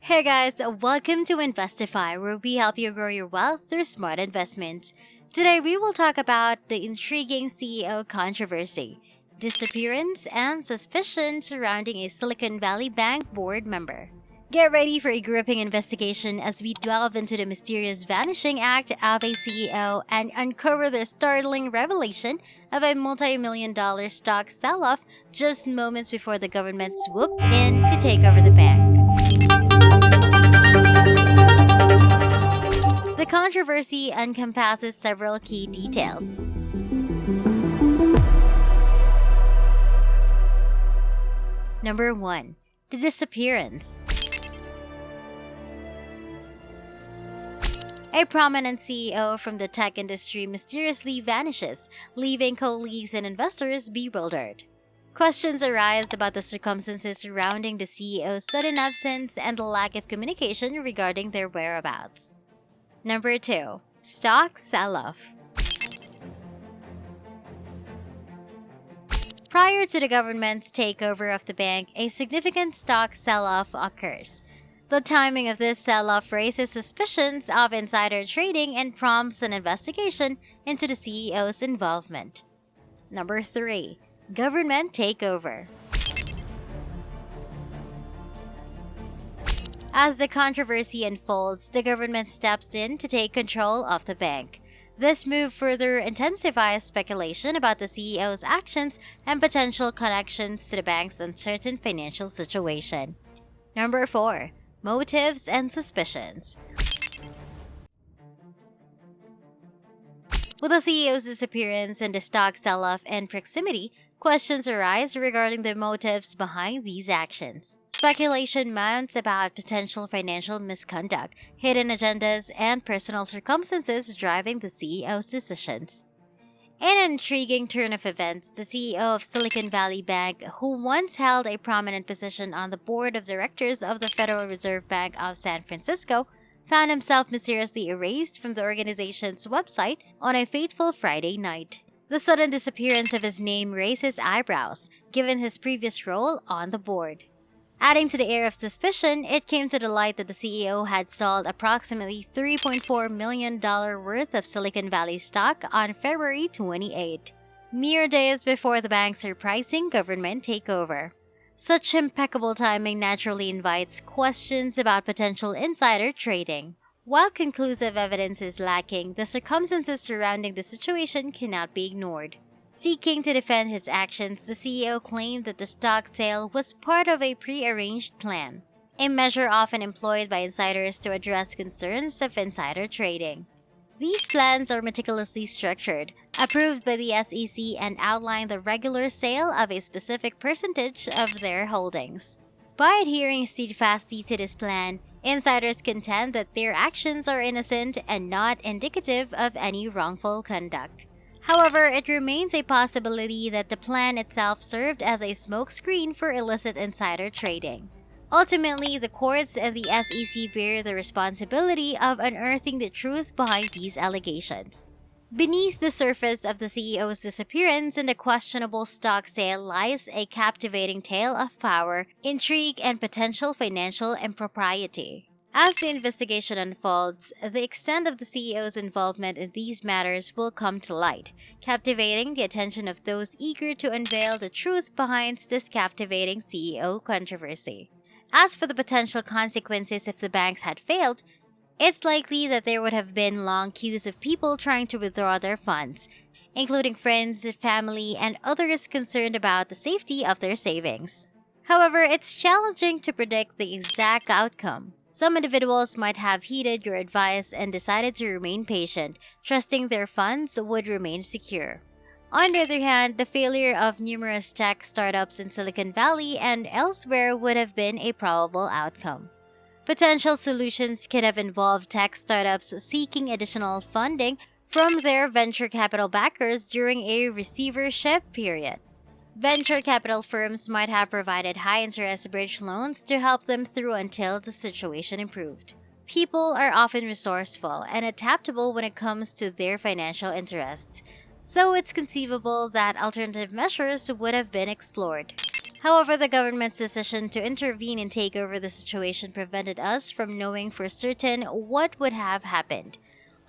Hey guys, welcome to Investify, where we help you grow your wealth through smart investments. Today we will talk about the intriguing CEO controversy, disappearance, and suspicion surrounding a Silicon Valley Bank board member. Get ready for a gripping investigation as we delve into the mysterious vanishing act of a CEO and uncover the startling revelation of a multi-million-dollar stock sell-off just moments before the government swooped in to take over the bank. The controversy encompasses several key details. Number 1. The disappearance. A prominent CEO from the tech industry mysteriously vanishes, leaving colleagues and investors bewildered. Questions arise about the circumstances surrounding the CEO's sudden absence and the lack of communication regarding their whereabouts. Number 2. Stock sell-off. Prior to the government's takeover of the bank, a significant stock sell-off occurs. The timing of this sell-off raises suspicions of insider trading and prompts an investigation into the CEO's involvement. Number 3. Government takeover. As the controversy unfolds, the government steps in to take control of the bank. This move further intensifies speculation about the CEO's actions and potential connections to the bank's uncertain financial situation. Number 4. Motives and suspicions. With the CEO's disappearance and the stock sell-off in proximity, questions arise regarding the motives behind these actions. Speculation mounts about potential financial misconduct, hidden agendas, and personal circumstances driving the CEO's decisions. In an intriguing turn of events, the CEO of Silicon Valley Bank, who once held a prominent position on the board of directors of the Federal Reserve Bank of San Francisco, found himself mysteriously erased from the organization's website on a fateful Friday night. The sudden disappearance of his name raises eyebrows, given his previous role on the board. Adding to the air of suspicion, it came to the light that the CEO had sold approximately $3.4 million worth of Silicon Valley stock on February 28, mere days before the bank's surprising government takeover. Such impeccable timing naturally invites questions about potential insider trading. While conclusive evidence is lacking, the circumstances surrounding the situation cannot be ignored. Seeking to defend his actions, the CEO claimed that the stock sale was part of a pre-arranged plan, a measure often employed by insiders to address concerns of insider trading. These plans are meticulously structured, approved by the SEC, and outline the regular sale of a specific percentage of their holdings. By adhering steadfastly to this plan, insiders contend that their actions are innocent and not indicative of any wrongful conduct. However, it remains a possibility that the plan itself served as a smokescreen for illicit insider trading. Ultimately, the courts and the SEC bear the responsibility of unearthing the truth behind these allegations. Beneath the surface of the CEO's disappearance and the questionable stock sale lies a captivating tale of power, intrigue, and potential financial impropriety. As the investigation unfolds, the extent of the CEO's involvement in these matters will come to light, captivating the attention of those eager to unveil the truth behind this captivating CEO controversy. As for the potential consequences if the banks had failed, it's likely that there would have been long queues of people trying to withdraw their funds, including friends, family, and others concerned about the safety of their savings. However, it's challenging to predict the exact outcome. Some individuals might have heeded your advice and decided to remain patient, trusting their funds would remain secure. On the other hand, the failure of numerous tech startups in Silicon Valley and elsewhere would have been a probable outcome. Potential solutions could have involved tech startups seeking additional funding from their venture capital backers during a receivership period. Venture capital firms might have provided high-interest bridge loans to help them through until the situation improved. People are often resourceful and adaptable when it comes to their financial interests, so it's conceivable that alternative measures would have been explored. However, the government's decision to intervene and take over the situation prevented us from knowing for certain what would have happened.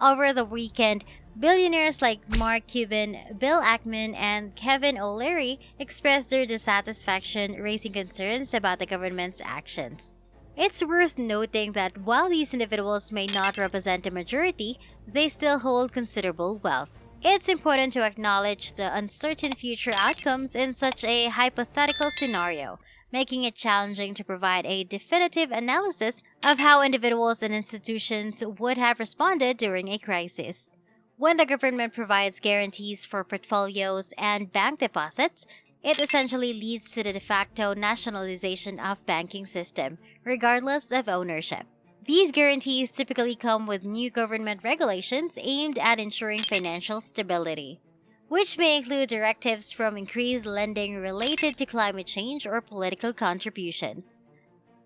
Over the weekend, billionaires like Mark Cuban, Bill Ackman, and Kevin O'Leary expressed their dissatisfaction, raising concerns about the government's actions. It's worth noting that while these individuals may not represent the majority, they still hold considerable wealth. It's important to acknowledge the uncertain future outcomes in such a hypothetical scenario, making it challenging to provide a definitive analysis of how individuals and institutions would have responded during a crisis. When the government provides guarantees for portfolios and bank deposits, it essentially leads to the de facto nationalization of banking system, regardless of ownership. These guarantees typically come with new government regulations aimed at ensuring financial stability, which may include directives from increased lending related to climate change or political contributions.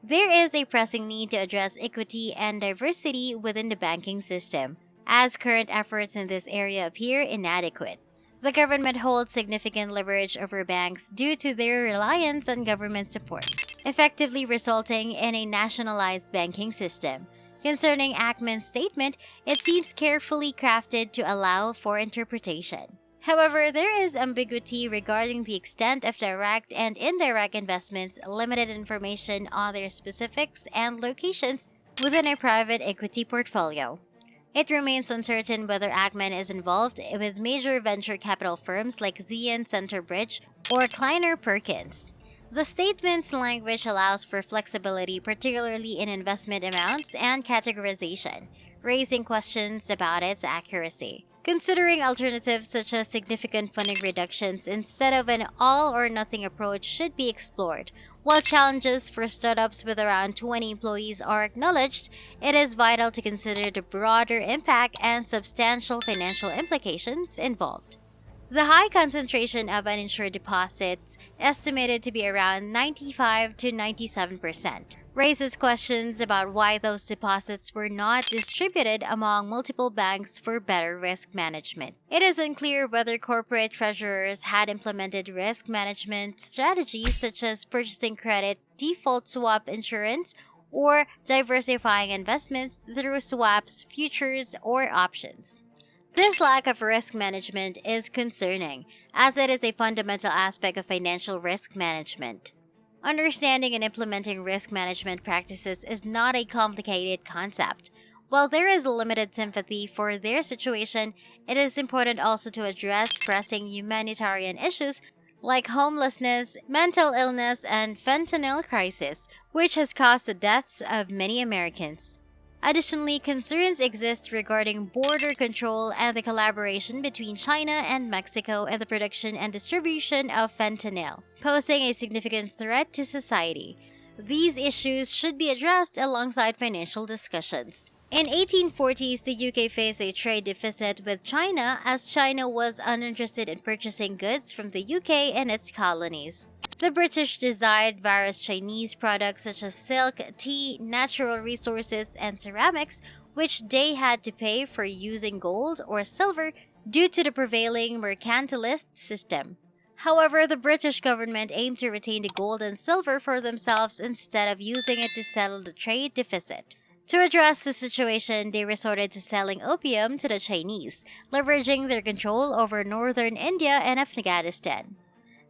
There is a pressing need to address equity and diversity within the banking system, as current efforts in this area appear inadequate. The government holds significant leverage over banks due to their reliance on government support, effectively resulting in a nationalized banking system. Concerning Ackman's statement, it seems carefully crafted to allow for interpretation. However, there is ambiguity regarding the extent of direct and indirect investments, limited information on their specifics and locations within a private equity portfolio. It remains uncertain whether Ackman is involved with major venture capital firms like Zion Centerbridge or Kleiner Perkins. The statement's language allows for flexibility, particularly in investment amounts and categorization, raising questions about its accuracy. Considering alternatives such as significant funding reductions instead of an all-or-nothing approach should be explored. While challenges for startups with around 20 employees are acknowledged, it is vital to consider the broader impact and substantial financial implications involved. The high concentration of uninsured deposits, estimated to be around 95 to 97%, raises questions about why those deposits were not distributed among multiple banks for better risk management. It is unclear whether corporate treasurers had implemented risk management strategies such as purchasing credit, default swap insurance, or diversifying investments through swaps, futures, or options. This lack of risk management is concerning, as it is a fundamental aspect of financial risk management. Understanding and implementing risk management practices is not a complicated concept. While there is limited sympathy for their situation, it is important also to address pressing humanitarian issues like homelessness, mental illness, and fentanyl crisis, which has caused the deaths of many Americans. Additionally, concerns exist regarding border control and the collaboration between China and Mexico in the production and distribution of fentanyl, posing a significant threat to society. These issues should be addressed alongside financial discussions. In 1840s, the UK faced a trade deficit with China as China was uninterested in purchasing goods from the UK and its colonies. The British desired various Chinese products such as silk, tea, natural resources, and ceramics, which they had to pay for using gold or silver due to the prevailing mercantilist system. However, the British government aimed to retain the gold and silver for themselves instead of using it to settle the trade deficit. To address the situation, they resorted to selling opium to the Chinese, leveraging their control over northern India and Afghanistan.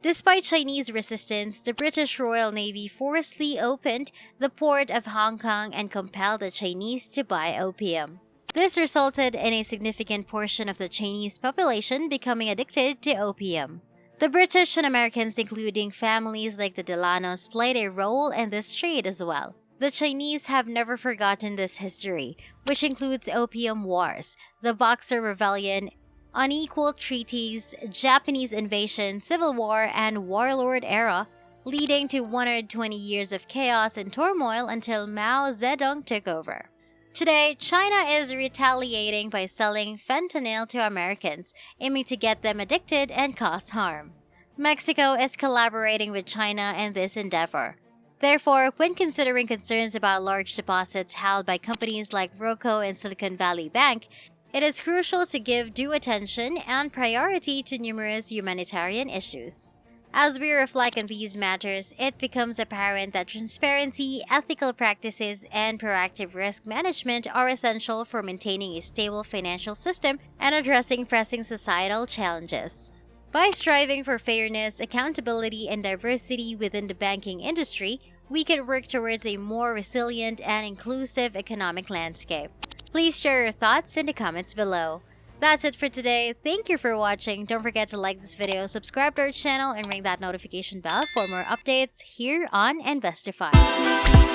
Despite Chinese resistance, the British Royal Navy forcibly opened the port of Hong Kong and compelled the Chinese to buy opium. This resulted in a significant portion of the Chinese population becoming addicted to opium. The British and Americans, including families like the Delanos, played a role in this trade as well. The Chinese have never forgotten this history, which includes opium wars, the Boxer Rebellion, unequal treaties, Japanese invasion, civil war, and warlord era, leading to 120 years of chaos and turmoil until Mao Zedong took over. Today, China is retaliating by selling fentanyl to Americans, aiming to get them addicted and cause harm. Mexico is collaborating with China in this endeavor. Therefore, when considering concerns about large deposits held by companies like Rocco and Silicon Valley Bank, it is crucial to give due attention and priority to numerous humanitarian issues. As we reflect on these matters, it becomes apparent that transparency, ethical practices, and proactive risk management are essential for maintaining a stable financial system and addressing pressing societal challenges. By striving for fairness, accountability, and diversity within the banking industry, we can work towards a more resilient and inclusive economic landscape. Please share your thoughts in the comments below. That's it for today. Thank you for watching. Don't forget to like this video, subscribe to our channel, and ring that notification bell for more updates here on Investify.